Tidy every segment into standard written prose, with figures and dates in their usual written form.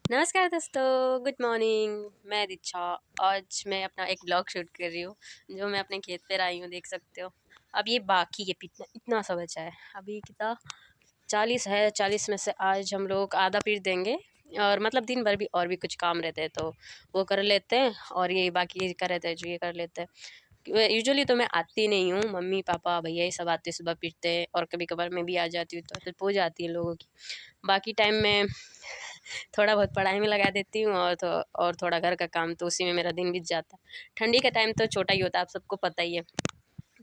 नमस्कार दोस्तों, good morning. मैं दीक्षा। आज मैं अपना एक ब्लॉग शूट कर रही हूँ जो मैं अपने खेत पर आई हूँ, देख सकते हो। अब ये बाकी है, इतना इतना सा बचा है अभी। कितना 40 है, 40 में से आज हम लोग आधा पीट देंगे। और मतलब दिन भर भी और भी कुछ काम रहते हैं तो वो कर लेते हैं, और ये बाकी का रहता है जो ये कर लेते हैं। यूजुअली तो मैं आती नहीं हूँ, मम्मी पापा भैया ये सब आते सुबह पीटते हैं, और कभी कभार मैं भी आ जाती हूँ तो हेल्प हो जाती है लोगों की। बाकी टाइम में थोड़ा बहुत पढ़ाई में लगा देती हूँ, और थोड़ा घर का काम, तो उसी में मेरा दिन बीत जाता है। ठंडी का टाइम तो छोटा ही होता है, आप सबको पता ही है।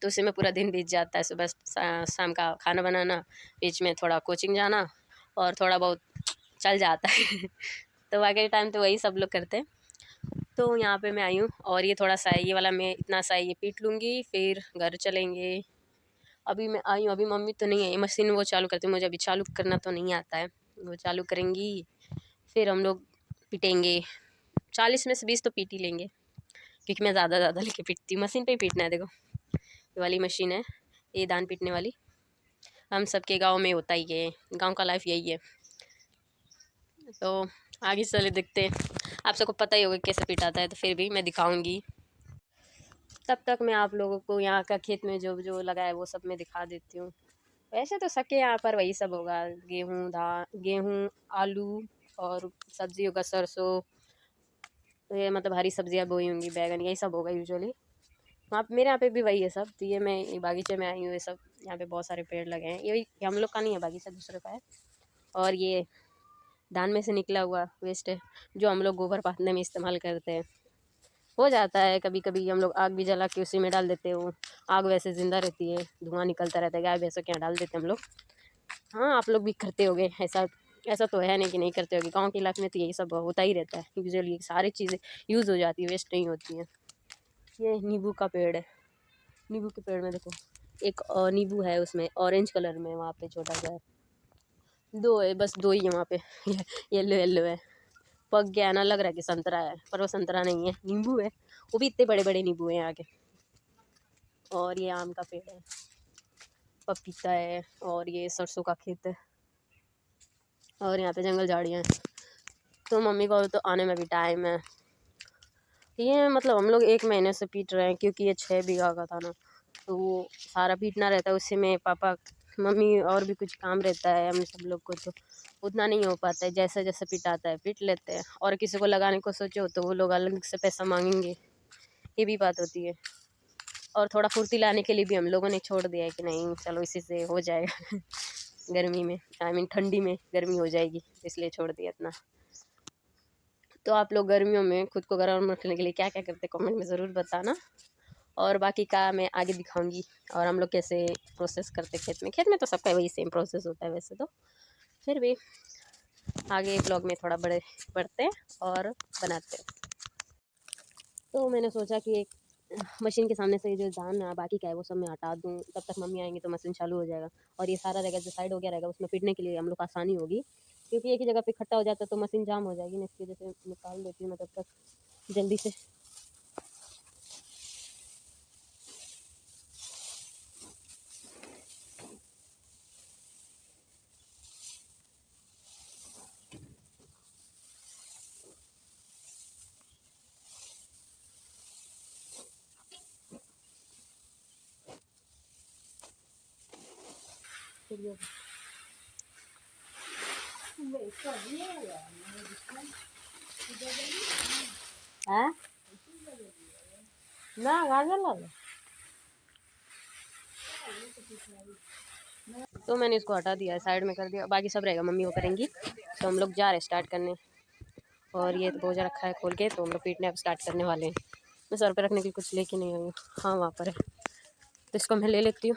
तो उसी में पूरा दिन बीत जाता है। सुबह शाम का खाना बनाना, बीच में थोड़ा कोचिंग जाना, और थोड़ा बहुत चल जाता है। तो बाकी टाइम तो वही सब लोग करते हैं। तो यहाँ पे मैं आई हूँ, और ये थोड़ा सा है, ये वाला मैं इतना सा ये पीट लूँगी, फिर घर चलेंगे। अभी मैं आई हूँ, अभी मम्मी तो नहीं है, मशीन वो चालू करती है, मुझे अभी चालू करना तो नहीं आता है। वो चालू करेंगी, फिर हम लोग पीटेंगे। 40 में से 20 तो पीट ही लेंगे, क्योंकि मैं ज़्यादा लेके पीटती हूँ। मशीन पे ही पीटना है, देखो ये वाली मशीन है, ये धान पीटने वाली। हम सबके गांव में होता ही है, गांव का लाइफ यही है। तो आगे चले देखते हैं, आप सबको पता ही होगा कैसे पिटाता है, तो फिर भी मैं दिखाऊंगी। तब तक मैं आप लोगों को यहाँ का खेत में जो जो लगा है वो सब मैं दिखा देती हूँ। वैसे तो सबके यहाँ पर वही सब होगा, गेहूँ, आलू, और सब्जी होगा सरसों। तो ये मतलब हरी सब्जियाँ बोई होंगी, बैगन, यही सब होगा यूजुअली। वहाँ मेरे यहाँ पे भी वही है सब। तो ये मैं ये बागीचे में आई हूँ, ये सब यहाँ पे बहुत सारे पेड़ लगे हैं। ये हम लोग का नहीं है बागीचा, दूसरे का है। और ये धान में से निकला हुआ वेस्ट है, जो हम लोग गोबर पाथने में इस्तेमाल करते हैं। हो जाता है कभी कभी, हम लोग आग भी जला के उसी में डाल देते हो। आग वैसे ज़िंदा रहती है, धुआं निकलता रहता है, गाय भैंसों के यहाँ डाल देते हैं हम लोग। हाँ, आप लोग भी करते होगे ऐसा। ऐसा तो है नहीं कि नहीं करते होगे, गाँव के इलाके में तो यही सब होता ही रहता है। यूजुअली सारी चीज़ें यूज़ हो जाती है, वेस्ट नहीं होती हैं। ये नींबू का पेड़ है, नींबू के पेड़ में देखो, एक नींबू है उसमें ऑरेंज कलर में, वहाँ पे छोटा सा है। दो है, बस दो ही है वहाँ पे। येलो येलो है। पक गया है ना, लग रहा है कि संतरा है, पर वो संतरा नहीं है, नींबू है। वो भी इतने बड़े बड़े नींबू हैं यहाँ के। और ये आम का पेड़ है, पपीता है, और ये सरसों का खेत है, और यहाँ पे जंगल झाड़ियाँ हैं। तो मम्मी को तो आने में भी टाइम है। ये मतलब हम लोग 1 महीने से पीट रहे हैं, क्योंकि ये 6 बीघा का था ना, तो वो सारा पीटना रहता है। उसी में पापा मम्मी और भी कुछ काम रहता है, हम सब लोग को तो उतना नहीं हो पाता है। जैसे जैसे पिटाता है पीट लेते हैं, और किसी को लगाने को सोचो तो वो लोग अलग से पैसा मांगेंगे, ये भी बात होती है। और थोड़ा फुर्ती लाने के लिए भी हम लोगों ने छोड़ दिया है कि नहीं चलो इसी से हो जाएगा। गर्मी में, आई मीन ठंडी में गर्मी हो जाएगी, इसलिए छोड़ दिया इतना। तो आप लोग गर्मियों में खुद को गर्म रखने के लिए क्या क्या करते हैं, कमेंट में ज़रूर बताना। और बाकी का मैं आगे दिखाऊंगी, और हम लोग कैसे प्रोसेस करते हैं खेत में। खेत में तो सबका वही सेम प्रोसेस होता है वैसे तो, फिर भी आगे ब्लॉग में थोड़ा बड़े बढ़ते हैं और बनाते हैं। तो मैंने सोचा कि एक मशीन के सामने से जो धान बाकी का है वो सब मैं हटा दूँ, तब तक मम्मी आएंगी तो मशीन चालू हो जाएगा। और ये सारा रहेगा जो साइड हो गया रहेगा, उसमें पीटने के लिए हम लोग को आसानी होगी, क्योंकि एक ही जगह पे इकट्ठा हो जाता है तो मशीन जाम हो जाएगी ना, इसकी वजह से निकाल देती हूँ मैं तब तक जल्दी से। हाँ ना, गाजर ला लो। तो मैंने इसको हटा दिया, साइड में कर दिया, बाकी सब रहेगा मम्मी वो करेंगी। तो हम लोग जा रहे हैं स्टार्ट करने। और ये तो बोझा रखा है खोल के, तो हम लोग पीटने अब स्टार्ट करने वाले हैं। मैं सर पे रखने के लिए कुछ लेके नहीं आई हूँ, हाँ वहाँ पर है, तो इसको मैं ले लेती हूँ,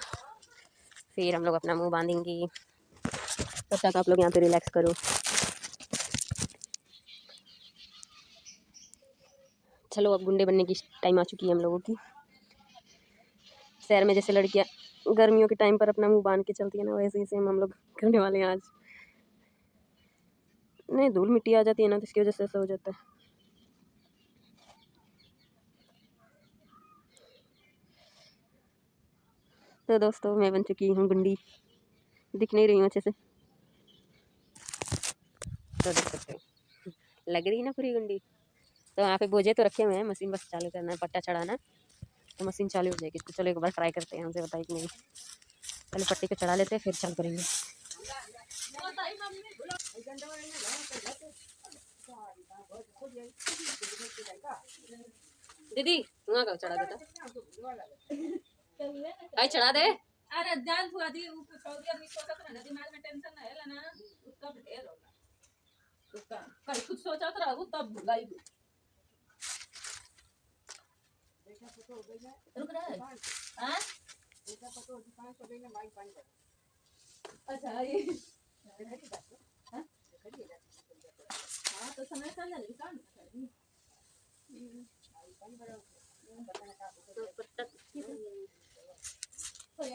फिर हम लोग अपना मुँह बांधेंगे। तब तक आप लोग यहाँ पे रिलैक्स करो। चलो, अब गुंडे बनने की टाइम आ चुकी है हम लोगों की। शहर में जैसे लड़कियाँ गर्मियों के टाइम पर अपना मुंह बांध के चलती है ना, वैसे ही सेम हम लोग करने वाले हैं आज। नहीं, धूल मिट्टी आ जाती है ना, तो इसकी वजह से ऐसा हो जाता है। तो दोस्तों, मैं बन चुकी हूँ गुंडी, दिख नहीं रही हूँ अच्छे से, तो देख सकते हैं। लग रही है ना पूरी गुंडी। तो यहाँ पे बोझे तो रखे हुए हैं, मशीन बस चालू करना है, पट्टा चढ़ाना है तो मशीन चालू हो जाएगी। तो चलो एक बार ट्राई करते हैं, हमसे बताइए कि नहीं। पहले पट्टी को चढ़ा लेते हैं फिर चालू करेंगे। दीदी वहाँ का चढ़ा देता, भाई चढ़ा दे। अरे जान हुआ दी ऊपर सऊदी अरब सोचत रहे दिमाग में टेंशन ना है ना उसका ढेर होगा उसका कल कुछ सोचा तो रहू तब भुलाई रुक रहा है। हां अच्छा ये हां तो समय चल जाएगी काम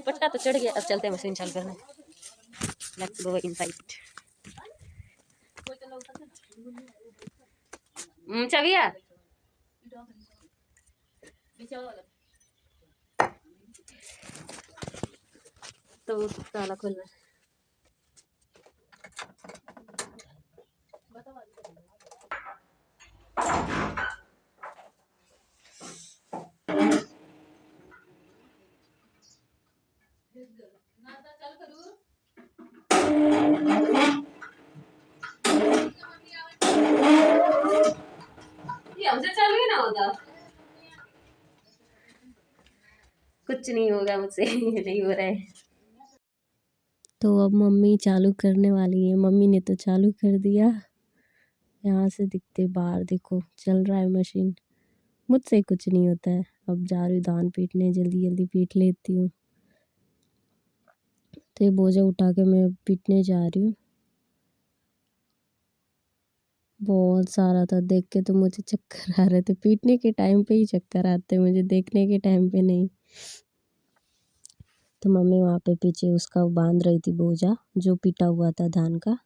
पट्टा तो चढ़ गया, अब चलते हैं मशीन चालू करने। Let's go inside. चाबिया तो ताला खोलना। हमसे चालू ही ना होता, कुछ नहीं होगा मुझसे नहीं हो रहा है। तो अब मम्मी चालू करने वाली है, मम्मी ने तो चालू कर दिया। यहाँ से दिखते बाहर देखो चल रहा है मशीन, मुझसे कुछ नहीं होता है। अब जा रही हूँ धान पीटने, जल्दी जल्दी पीट लेती हूँ। तो ये बोझा उठा के मैं पीटने जा रही हूँ। बहुत सारा था, देख के तो मुझे चक्कर आ रहे थे। पीटने के टाइम पे ही चक्कर आते मुझे, देखने के टाइम पे नहीं। तो मम्मी वहाँ पे पीछे उसका बांध रही थी बोझा जो पीटा हुआ था धान का।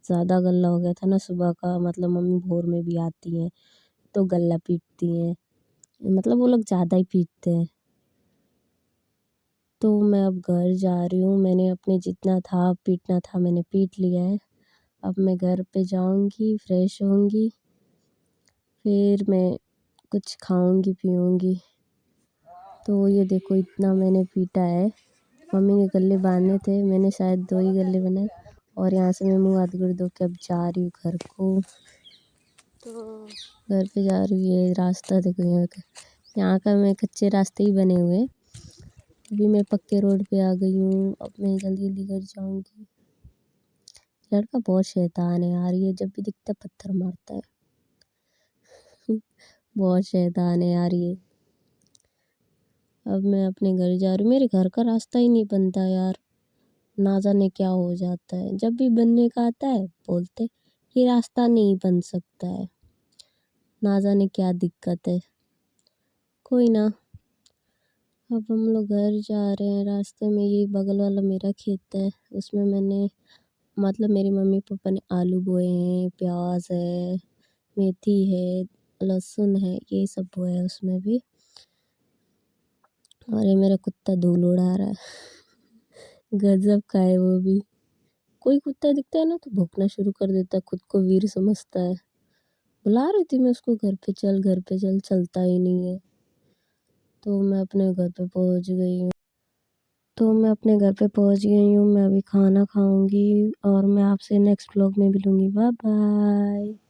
ज़्यादा गल्ला हो गया था ना सुबह का, मतलब मम्मी भोर में भी आती हैं तो गल्ला पीटती हैं, मतलब वो लोग ज़्यादा ही पीटते हैं। तो मैं अब घर जा रही हूँ, मैंने अपने जितना था पीटना था मैंने पीट लिया है। अब मैं घर पे जाऊँगी, फ्रेश होऊंगी, फिर मैं कुछ खाऊंगी पीऊँगी। तो ये देखो इतना मैंने पीटा है। मम्मी ने गले बांधे थे, मैंने शायद 2 ही गले बनाए। और यहाँ से मैं मुँह हाथ गोड़ धो के अब जा रही हूँ घर को। तो घर पे जा रही हूँ, ये रास्ता देखो यहाँ का मैं कच्चे रास्ते ही बने हुए हैं। अभी मैं पक्के रोड पे आ गई हूँ, अब मैं जल्दी जल्दी घर जाऊँगी। लड़का बहुत शैतान है यार, ये जब भी दिखता पत्थर मारता है बहुत शैतान है यार ये। अब मैं अपने घर जा रही हूँ, मेरे घर का रास्ता ही नहीं बनता यार, ना जाने क्या हो जाता है। जब भी बनने का आता है बोलते ये रास्ता नहीं बन सकता है, ना जाने क्या दिक्कत है। कोई ना, अब हम लोग घर जा रहे हैं। रास्ते में ये बगल वाला मेरा खेत है, उसमें मैंने मतलब मेरी मम्मी पापा ने आलू बोए हैं, प्याज है, मेथी है, लहसुन है, ये सब बोया है उसमें भी। और ये मेरा कुत्ता धूल उड़ा रहा है गजब का है वो भी। कोई कुत्ता दिखता है ना तो भौंकना शुरू कर देता है, खुद को वीर समझता है। बुला रही थी मैं उसको घर पे चल, घर पे चल, चलता ही नहीं है। तो मैं अपने घर पे पहुंच गई हूँ। मैं अभी खाना खाऊंगी और मैं आपसे नेक्स्ट व्लॉग में मिलूंगी। Bye bye.